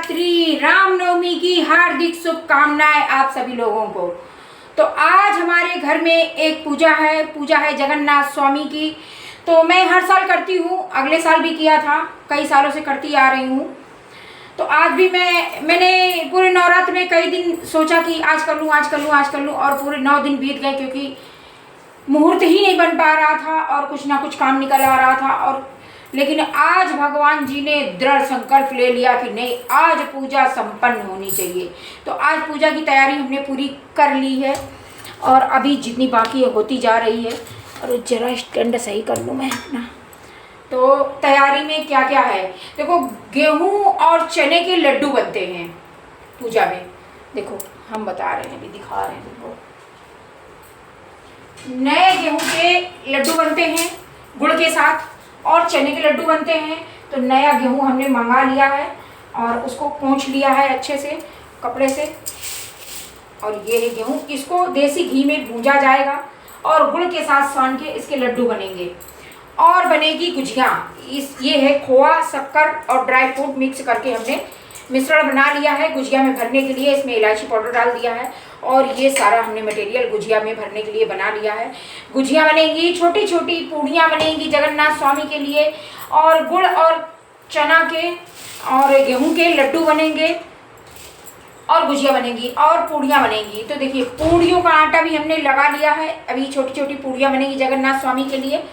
नवरात्रि रामनवमी की हार्दिक शुभकामनाएं आप सभी लोगों को। तो आज हमारे घर में एक पूजा है जगन्नाथ स्वामी की। तो मैं हर साल करती हूँ, अगले साल भी किया था, कई सालों से करती आ रही हूँ। तो आज भी मैंने पूरे नवरात्र में कई दिन सोचा कि आज कर लूँ और पूरे 9 दिन बीत गए क्योंकि मुहूर्त ही नहीं बन पा रहा था और कुछ ना कुछ काम निकल आ रहा था। लेकिन आज भगवान जी ने दृढ़ संकल्प ले लिया कि नहीं, आज पूजा संपन्न होनी चाहिए। तो आज पूजा की तैयारी हमने पूरी कर ली है और अभी जितनी बाकी है होती जा रही है। और जरा स्टैंड सही कर लूँ मैं अपना। तो तैयारी में क्या क्या है देखो, गेहूं और चने के लड्डू बनते हैं पूजा में। देखो हम बता रहे हैं, अभी दिखा रहे हैं। देखो नए गेहूं के लड्डू बनते हैं गुड़ के साथ और चने के लड्डू बनते हैं। तो नया गेहूं हमने मंगा लिया है और उसको पोंछ लिया है अच्छे से कपड़े से। और ये है गेहूं, इसको देसी घी में भूंजा जाएगा और गुड़ के साथ सान के इसके लड्डू बनेंगे। और बनेगी गुजिया। ये है खोआ, शक्कर और ड्राई फ्रूट मिक्स करके हमने मिश्रण बना लिया है गुजिया में भरने के लिए। इसमें इलायची पाउडर डाल दिया है और ये सारा हमने मटेरियल गुजिया में भरने के लिए बना लिया है। गुजिया बनेंगी, छोटी छोटी पूड़ियाँ बनेंगी जगन्नाथ स्वामी के लिए, और गुड़ और चना के और गेहूं के लड्डू बनेंगे और गुजिया बनेंगी और पूड़ियाँ बनेंगी। तो देखिए पूड़ियों का आटा भी हमने लगा लिया है। अभी छोटी छोटी पूड़ियाँ बनेंगी जगन्नाथ स्वामी के लिए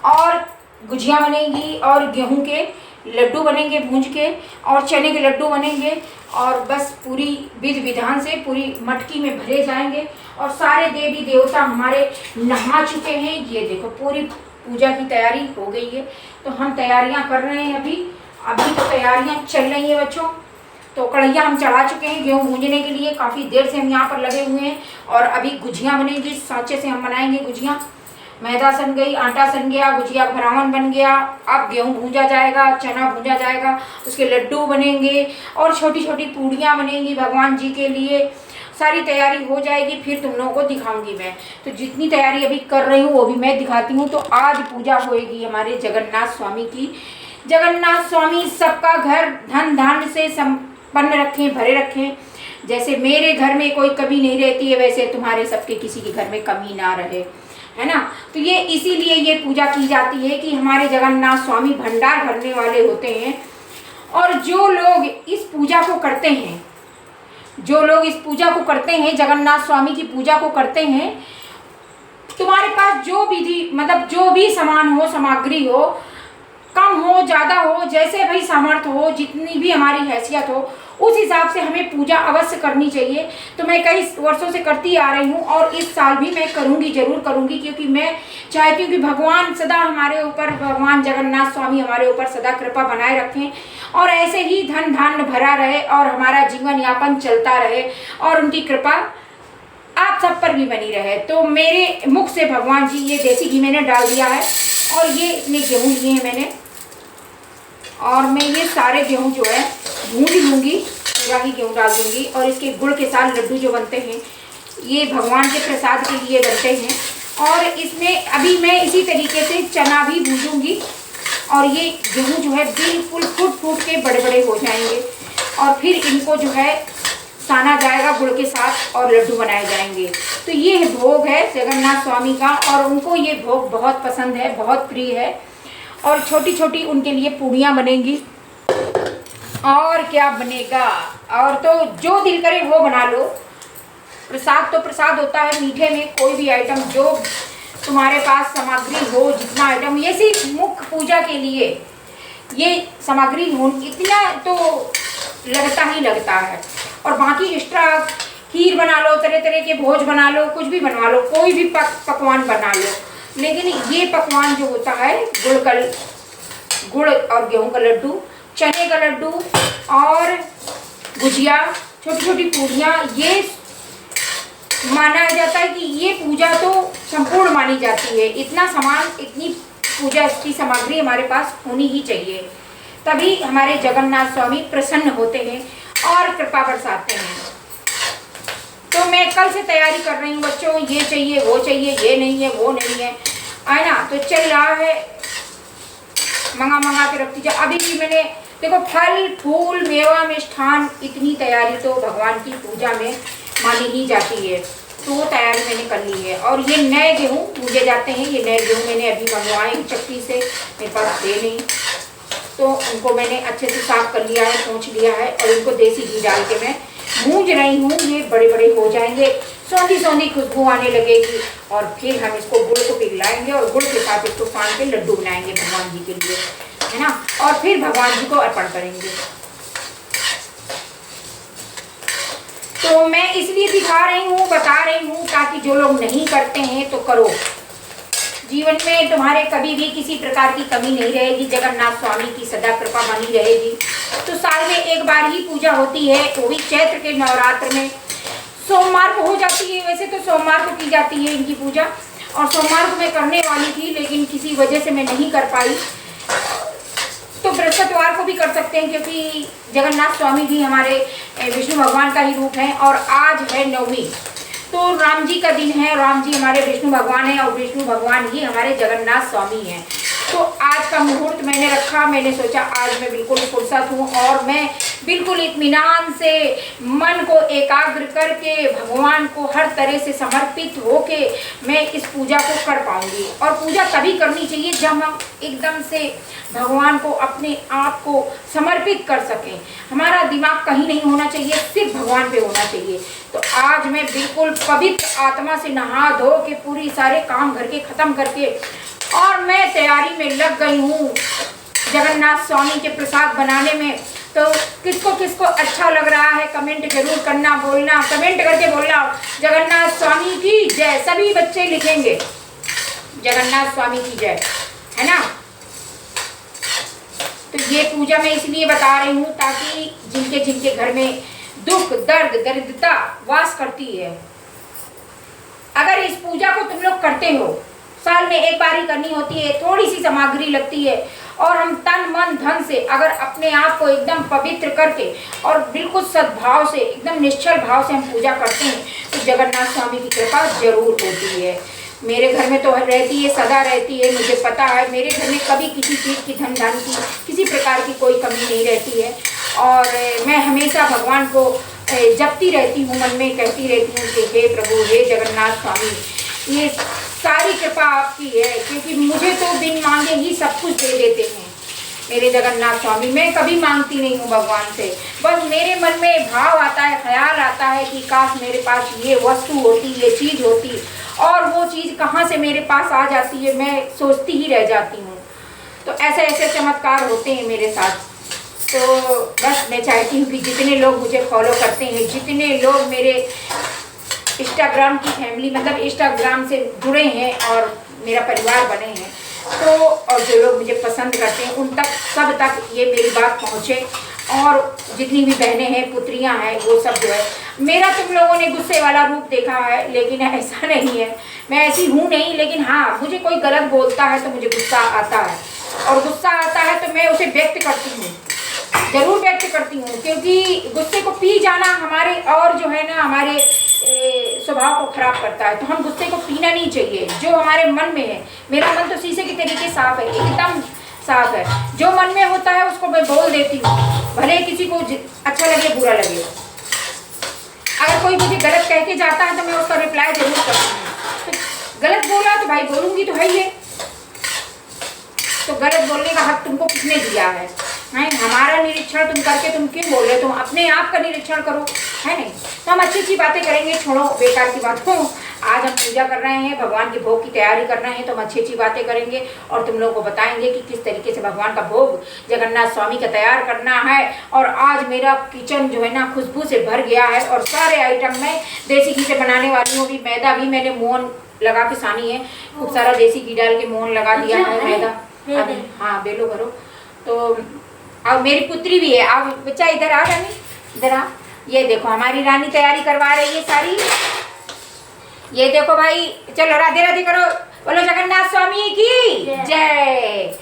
और गुजिया बनेंगी और गेहूं के लड्डू बनेंगे भूंज के और चने के लड्डू बनेंगे। और बस पूरी विधि विधान से पूरी मटकी में भरे जाएंगे। और सारे देवी देवता हमारे नहा चुके हैं। ये देखो पूरी पूजा की तैयारी हो गई है। तो हम तैयारियां कर रहे हैं अभी तो तैयारियां चल रही हैं बच्चों। तो कढ़ैया हम चढ़ा चुके हैं गेहूँ भूंजने के लिए। काफ़ी देर से हम यहाँ पर लगे हुए हैं और अभी गुजिया बनेगी। सांचे से हम बनाएंगे गुजिया। मैदा सन गई, आटा सन गया, गुजिया भरावन बन गया। अब गेहूँ भूंजा जाएगा, चना भूंजा जाएगा, उसके लड्डू बनेंगे और छोटी छोटी पूड़ियाँ बनेंगी भगवान जी के लिए। सारी तैयारी हो जाएगी, फिर तुम लोगों को दिखाऊंगी मैं। तो जितनी तैयारी अभी कर रही हूँ वो भी मैं दिखाती हूँ। तो आज पूजा होएगी हमारे जगन्नाथ स्वामी की। जगन्नाथ स्वामी सबका घर धन धान्य से संपन्न रखें, भरे रखें। जैसे मेरे घर में कोई कमी नहीं रहती है, वैसे तुम्हारे सबके किसी के घर में कमी ना रहे, है ना। तो ये इसीलिए ये पूजा की जाती है कि हमारे जगन्नाथ स्वामी भंडार भरने वाले होते हैं। और जो लोग इस पूजा को करते हैं, जगन्नाथ स्वामी की पूजा को करते हैं, तुम्हारे पास जो विधि मतलब जो भी सामान हो, सामग्री हो, कम हो ज़्यादा हो, जैसे भाई सामर्थ्य हो, जितनी भी हमारी हैसियत हो, उस हिसाब से हमें पूजा अवश्य करनी चाहिए। तो मैं कई वर्षों से करती आ रही हूँ और इस साल भी मैं करूँगी, जरूर करूँगी, क्योंकि मैं चाहती हूँ कि भगवान सदा हमारे ऊपर, भगवान जगन्नाथ स्वामी हमारे ऊपर सदा कृपा बनाए रखें और ऐसे ही धन धान्य भरा रहे और हमारा जीवन यापन चलता रहे और उनकी कृपा आप सब पर भी बनी रहे। तो मेरे मुख से भगवान जी, ये देसी घी मैंने डाल दिया है और ये इतने गेहूँ लिए हैं मैंने, और मैं ये सारे गेहूँ जो है भूंज लूँगी, पूरा ही गेहूँ डाल दूँगी। और इसके गुड़ के साथ लड्डू जो बनते हैं ये भगवान के प्रसाद के लिए बनते हैं। और इसमें अभी मैं इसी तरीके से चना भी भूंजूँगी और ये गेहूँ जो है बिल्कुल फूट के बड़े बड़े हो जाएंगे और फिर इनको जो है साना जाएगा गुड़ के साथ और लड्डू बनाए जाएंगे। तो ये भोग है जगन्नाथ स्वामी का और उनको ये भोग बहुत पसंद है, बहुत प्रिय है। और छोटी छोटी उनके लिए पूड़ियाँ बनेंगी। और क्या बनेगा, और तो जो दिल करे वो बना लो। प्रसाद तो प्रसाद होता है, मीठे में कोई भी आइटम जो तुम्हारे पास सामग्री हो, जितना आइटम, ये सिर्फ मुख्य पूजा के लिए ये सामग्री हो, इतना तो लगता है। और बाकी एक्स्ट्रा खीर बना लो, तरह तरह के भोज बना लो, कुछ भी बनवा लो, कोई भी पकवान बना लो। लेकिन ये पकवान जो होता है गुड़ और गेहूं का लड्डू, चने का लड्डू और गुजिया, छोटी छोटी पूड़ियाँ, ये माना जाता है कि ये पूजा तो संपूर्ण मानी जाती है। इतना सामान, इतनी पूजा की सामग्री हमारे पास होनी ही चाहिए, तभी हमारे जगन्नाथ स्वामी प्रसन्न होते हैं और कृपा बरसाते हैं। तो मैं कल से तैयारी कर रही हूँ बच्चों, ये चाहिए वो चाहिए, ये नहीं है वो नहीं है ना। तो चल रहा है, मंगा के रखती जा। अभी भी मैंने देखो फल फूल मेवा मिष्ठान इतनी तैयारी तो भगवान की पूजा में मानी ही जाती है, तो वो तैयारी मैंने कर ली है। और ये नए गेहूँ पूजे जाते हैं, ये नए गेहूँ मैंने अभी मंगवाए चक्की से, मेरे पास थे नहीं, तो उनको मैंने अच्छे से साफ कर लिया है, पोंछ लिया है और इनको देसी घी डाल के मैं भूंज रही हूँ। ये बड़े बड़े हो जाएंगे, सौंधी सौंधी खुशबू आने लगेगी और फिर हम इसको गुड़ को पिघलाएंगे और गुड़ के साथ इसको फाड़ के लड्डू बनाएंगे भगवान जी के लिए, है ना, और फिर भगवान जी को अर्पण करेंगे। तो मैं इसलिए दिखा रही हूँ, बता रही हूँ, ताकि जो लोग नहीं करते हैं तो करो। जीवन में तुम्हारे कभी भी किसी प्रकार की कमी नहीं रहेगी, जगन्नाथ स्वामी की सदा कृपा बनी रहेगी। तो साल में एक बार ही पूजा होती है, वो भी चैत्र के नवरात्र में सोमवार को हो जाती है। वैसे तो सोमवार को की जाती है इनकी पूजा, और सोमवार को मैं करने वाली थी लेकिन किसी वजह से मैं नहीं कर पाई। तो बृहस्पतिवार को भी कर सकते हैं, क्योंकि जगन्नाथ स्वामी भी हमारे विष्णु भगवान का ही रूप है। और आज है नवमी, तो राम जी का दिन है, राम जी हमारे विष्णु भगवान हैं और विष्णु भगवान ही हमारे जगन्नाथ स्वामी हैं। तो आज का मुहूर्त मैंने रखा, मैंने सोचा आज मैं बिल्कुल फुर्सत हूँ और मैं बिल्कुल इत्मीनान से मन को एकाग्र करके भगवान को हर तरह से समर्पित होके मैं इस पूजा को कर पाऊंगी। और पूजा तभी करनी चाहिए जब हम एकदम से भगवान को अपने आप को समर्पित कर सकें। हमारा दिमाग कहीं नहीं होना चाहिए, सिर्फ भगवान पे होना चाहिए। तो आज मैं बिल्कुल पवित्र आत्मा से नहा धो के पूरी सारे काम घर के ख़त्म करके और मैं तैयारी में लग गई हूँ जगन्नाथ स्वामी के प्रसाद बनाने में। तो किसको किसको अच्छा लग रहा है कमेंट जरूर करना, बोलना, कमेंट करके बोलना जगन्नाथ स्वामी की जय। सभी बच्चे लिखेंगे जगन्नाथ स्वामी की जय, है ना। तो ये पूजा मैं इसलिए बता रही हूँ ताकि जिनके जिनके घर में दुख दर्द दरिद्रता वास करती है, अगर इस पूजा को तुम लोग करते हो, साल में एक बार ही करनी होती है, थोड़ी सी सामग्री लगती है और हम तन मन धन से अगर अपने आप को एकदम पवित्र करके और बिल्कुल सद्भाव से एकदम निश्चल भाव से हम पूजा करते हैं तो जगन्नाथ स्वामी की कृपा जरूर होती है। मेरे घर में तो रहती है, सदा रहती है, मुझे पता है। मेरे घर में कभी किसी चीज़ की धन धान की किसी प्रकार की कोई कमी नहीं रहती है और मैं हमेशा भगवान को जपती रहती हूँ, मन में कहती रहती हूँ कि हे प्रभु, हे जगन्नाथ स्वामी, ये सारी कृपा आपकी है, क्योंकि मुझे तो बिन मांगे ही सब कुछ दे देते हैं मेरे जगन्नाथ स्वामी। मैं कभी मांगती नहीं हूँ भगवान से, बस मेरे मन में भाव आता है, ख्याल आता है कि काश मेरे पास ये वस्तु होती, ये चीज़ होती, और वो चीज़ कहाँ से मेरे पास आ जाती है, मैं सोचती ही रह जाती हूँ। तो ऐसे ऐसे चमत्कार होते हैं मेरे साथ। तो बस मैं चाहती हूँ कि जितने लोग मुझे फॉलो करते हैं, जितने लोग मेरे इंस्टाग्राम की फैमिली मतलब इंस्टाग्राम से जुड़े हैं और मेरा परिवार बने हैं, तो और जो लोग मुझे पसंद करते हैं उन तक सब तक ये मेरी बात पहुँचे। और जितनी भी बहनें हैं, पुत्रियां हैं, वो सब जो है, मेरा तुम लोगों ने गुस्से वाला रूप देखा है, लेकिन ऐसा नहीं है, मैं ऐसी हूँ नहीं। लेकिन हाँ, मुझे कोई गलत बोलता है तो मुझे गुस्सा आता है, और गुस्सा आता है तो मैं उसे व्यक्त करती हूँ, जरूर व्यक्त करती हूँ, क्योंकि गुस्से को पी जाना हमारे और जो है ना हमारे स्वभाव को खराब करता है। तो हम गुस्से को पीना नहीं चाहिए। जो हमारे मन में है, मेरा मन तो शीशे के तरीके साफ है, एकदम साफ है, जो मन में होता है उसको मैं बोल देती हूँ, भले किसी को अच्छा लगे बुरा लगे। अगर कोई मुझे गलत कह के जाता है तो मैं उसका रिप्लाई जरूर करती हूँ। तो गलत बोला तो भाई बोलूँगी तो है ही है, तो गलत बोलने का हक तुमको किसने दिया है? हमारा निरीक्षण तुम करके तुम क्यों बोल रहे हो? तुम अपने आप का निरीक्षण करो, है नहीं? तो हम अच्छी अच्छी बातें करेंगे, छोड़ो बेकार की बातों। आज हम पूजा कर रहे हैं, भगवान के भोग की तैयारी कर रहे हैं, तो हम अच्छी अच्छी बातें करेंगे और तुम लोगों को बताएंगे कि किस तरीके से भगवान का भोग जगन्नाथ स्वामी का तैयार करना है। और आज मेरा किचन जो है ना खुशबू से भर गया है और सारे आइटम मैं देसी घी से बनाने वाली हूँ। अभी मैदा भी मैंने मोहन लगा के सानी है, खूब सारा देसी घी डाल के मोहन लगा दिया है मैदा। अभी हाँ बेलो करो। तो अब मेरी पुत्री भी है, अब बच्चा इधर आ, रानी इधर आ। ये देखो हमारी रानी तैयारी करवा रही है सारी। ये देखो भाई, चलो राधे राधे करो, बोलो जगन्नाथ स्वामी की जय।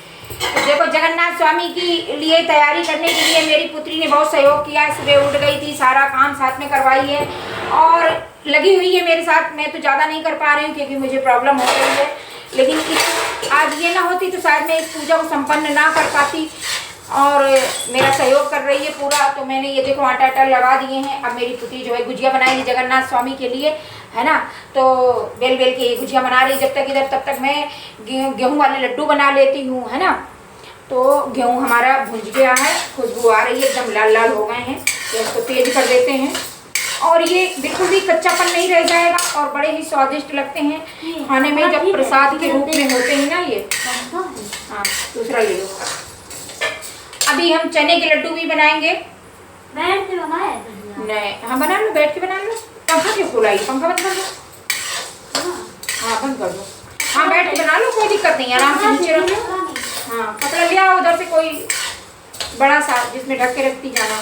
देखो जगन्नाथ स्वामी की लिए तैयारी करने के लिए मेरी पुत्री ने बहुत सहयोग किया। सुबह उठ गई थी, सारा काम साथ में करवाई है और लगी हुई है मेरे साथ। मैं तो ज़्यादा नहीं कर पा रही हूँ क्योंकि मुझे प्रॉब्लम हो रही है, लेकिन आज ये ना होती तो शायद मैं इस पूजा को संपन्न ना कर पाती। और मेरा सहयोग कर रही है पूरा। तो मैंने ये देखो आटा आटा लगा दिए हैं। अब मेरी पुत्री जो है गुजिया बनाएगी जगन्नाथ स्वामी के लिए, है ना। तो बेल बेल के गुजिया बना रही जब तक इधर, तब तक मैं गेहूं वाले लड्डू बना लेती हूँ, है ना। तो गेहूं हमारा भुंज गया है, खुशबू आ रही है, एकदम लाल लाल हो गए हैं। तो इसको तेज कर देते हैं और ये बिल्कुल भी कच्चापन नहीं रह जाएगा और बड़े ही स्वादिष्ट लगते हैं खाने में, जब प्रसाद के रूप में होते हैं ना ये। हाँ, दूसरा ले लो। अभी हम चने के लड्डू भी बनाएंगे। बैठ के बनाए नहीं, हाँ बना लो, बैठ के बना लो। पंखा क्यों खोला, पंखा बंद कर दो। हाँ बंद कर दो। हाँ बैठ के बना लो, कोई दिक्कत नहीं, आराम से नीचे रखो। हाँ कपड़ा ले आओ उधर से कोई बड़ा सा जिसमें ढक के रखती जाना।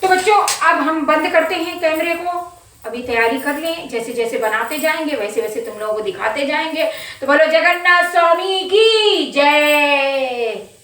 तो बच्चों अब हम बंद करते हैं कैमरे को। अभी तैयारी कर लें, जैसे जैसे बनाते जाएंगे वैसे वैसे तुम लोगों को दिखाते जाएंगे। तो बोलो जगन्नाथ स्वामी की जय।